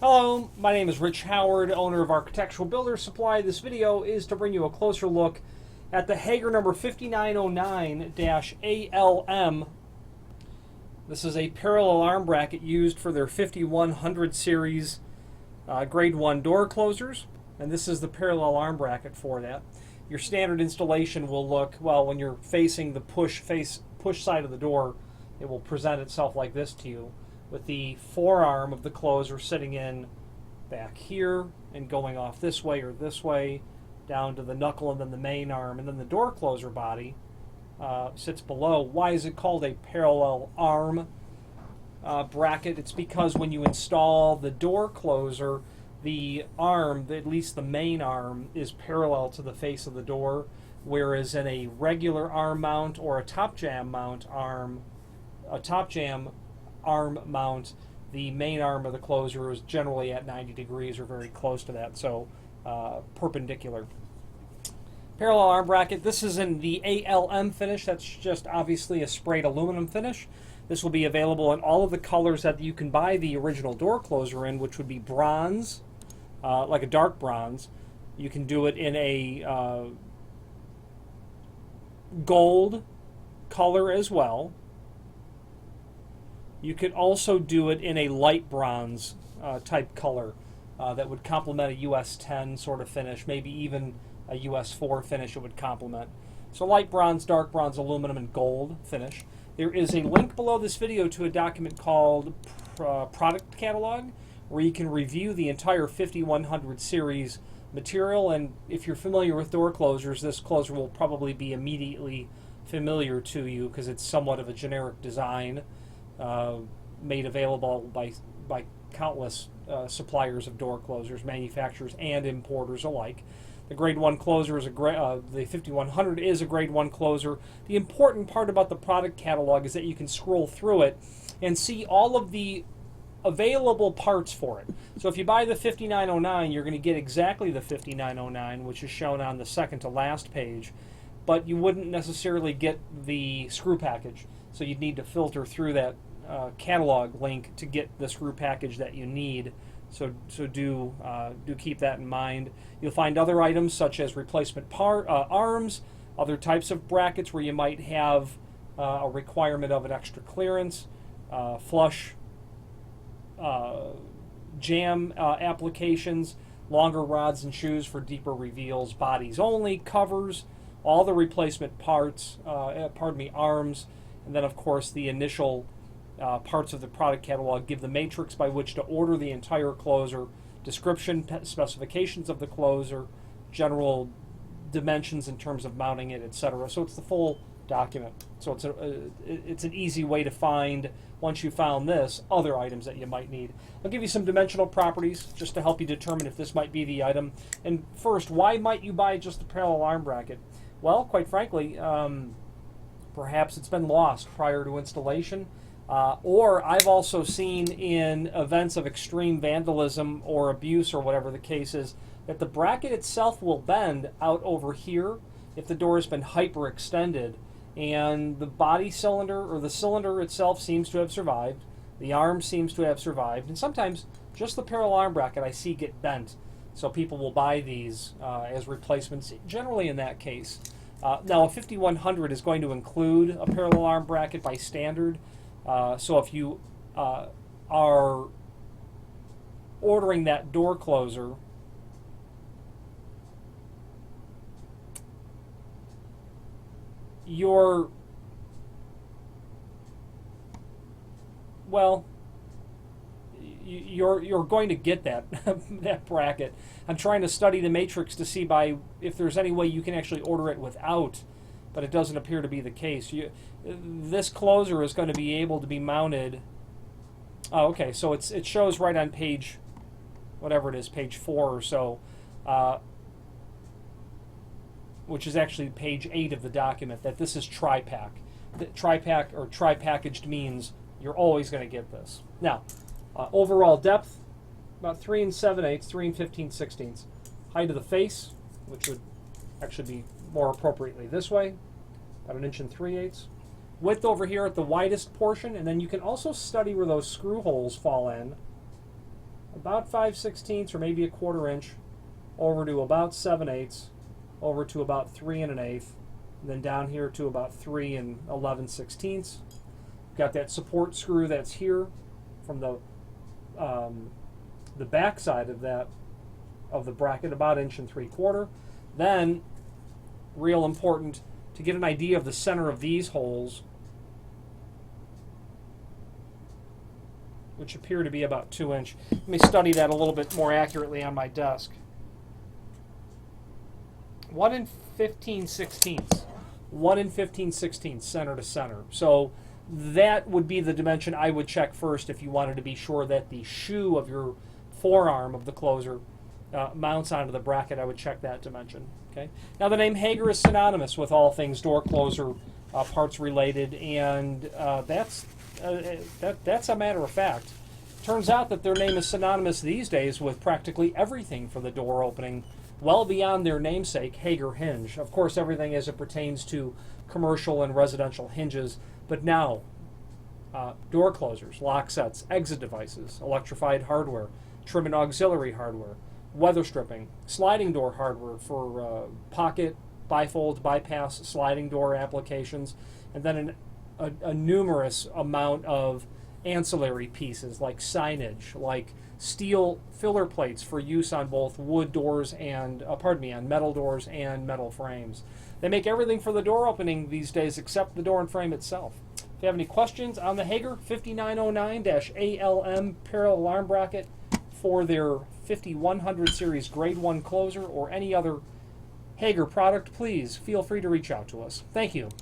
Hello, my name is Rich Howard, owner of Architectural Builder Supply. This video is to bring you a closer look at the Hager number 5909-ALM. This is a parallel arm bracket used for their 5100 series grade 1 door closers, and this is the parallel arm bracket for that. Your standard installation will look, well, when you're facing the push side of the door, it will present itself like this to you, with the forearm of the closer sitting in back here and going off this way or this way down to the knuckle, and then the main arm, and then the door closer body sits below. Why is it called a parallel arm bracket? It's because when you install the door closer, the arm, at least the main arm, is parallel to the face of the door, whereas in a regular arm mount or a top jam arm mount, the main arm of the closer is generally at 90 degrees or very close to that, so perpendicular. Parallel arm bracket, this is in the ALM finish. That's just obviously a sprayed aluminum finish. This will be available in all of the colors that you can buy the original door closer in, which would be bronze, like a dark bronze. You can do it in a gold color as well. You could also do it in a light bronze type color that would complement a US 10 sort of finish, maybe even a US 4 finish it would complement. So light bronze, dark bronze, aluminum, and gold finish. There is a link below this video to a document called Product Catalog, where you can review the entire 5100 series material, and if you're familiar with door closers, this closer will probably be immediately familiar to you because it's somewhat of a generic design. Made available by countless suppliers of door closers, manufacturers and importers alike. The grade 1 closer is the 5100 is a grade 1 closer. The important part about the product catalog is that you can scroll through it and see all of the available parts for it. So if you buy the 5909, you're going to get exactly the 5909, which is shown on the second to last page, but you wouldn't necessarily get the screw package. So you'd need to filter through that catalog link to get the screw package that you need. So do keep that in mind. You'll find other items such as replacement arms, other types of brackets where you might have a requirement of an extra clearance, flush jam applications, longer rods and shoes for deeper reveals, bodies only, covers, all the replacement parts, arms. And then, of course, the initial parts of the product catalog give the matrix by which to order the entire closer, description, specifications of the closer, general dimensions in terms of mounting it, etc. So it's the full document. So it's an easy way to find, once you found this, other items that you might need. I'll give you some dimensional properties just to help you determine if this might be the item. And first, why might you buy just a parallel arm bracket? Well, quite frankly, perhaps it's been lost prior to installation, or I've also seen in events of extreme vandalism or abuse or whatever the case is, that the bracket itself will bend out over here if the door has been hyperextended, and the body cylinder or the cylinder itself seems to have survived, the arm seems to have survived, and sometimes just the parallel arm bracket I see get bent. So people will buy these as replacements, generally in that case. Now, a 5100 is going to include a parallel arm bracket by standard. So if you are ordering that door closer, you're going to get that that bracket. I'm trying to study the matrix to see if there's any way you can actually order it without, but it doesn't appear to be the case. This closer is going to be able to be mounted. Oh, okay, so it shows right on page, whatever it is, page 4 or so, which is actually page 8 of the document, that this is tri-pack. Tri-pack or tri-packaged means you're always going to get this. Now, overall depth, about 3 7/8, 3 15/16. Height of the face, which would actually be more appropriately this way, about 1 3/8. Width over here at the widest portion, and then you can also study where those screw holes fall in. about 5/16 or maybe a 1/4 inch, over to about 7/8, over to about 3 1/8, and then down here to about 3 11/16. Got that support screw that's here from the back side of the bracket, about 1 3/4. Then, real important to get an idea of the center of these holes, which appear to be about 2 inch. Let me study that a little bit more accurately on my desk. 1 15/16. 1 15/16 center to center. So that would be the dimension I would check first if you wanted to be sure that the shoe of your forearm of the closer mounts onto the bracket. I would check that dimension. Okay. Now the name Hager is synonymous with all things door closer parts related, and that's a matter of fact. Turns out that their name is synonymous these days with practically everything for the door opening, well beyond their namesake, Hager hinge. Of course, everything as it pertains to commercial and residential hinges, but now door closers, lock sets, exit devices, electrified hardware, trim and auxiliary hardware, weather stripping, sliding door hardware for pocket, bifold, bypass, sliding door applications, and then a numerous amount of ancillary pieces like signage, like steel filler plates for use on both wood doors and, on metal doors and metal frames. They make everything for the door opening these days except the door and frame itself. If you have any questions on the Hager 5909-ALM parallel alarm bracket for their 5100 series grade 1 closer or any other Hager product, please feel free to reach out to us. Thank you.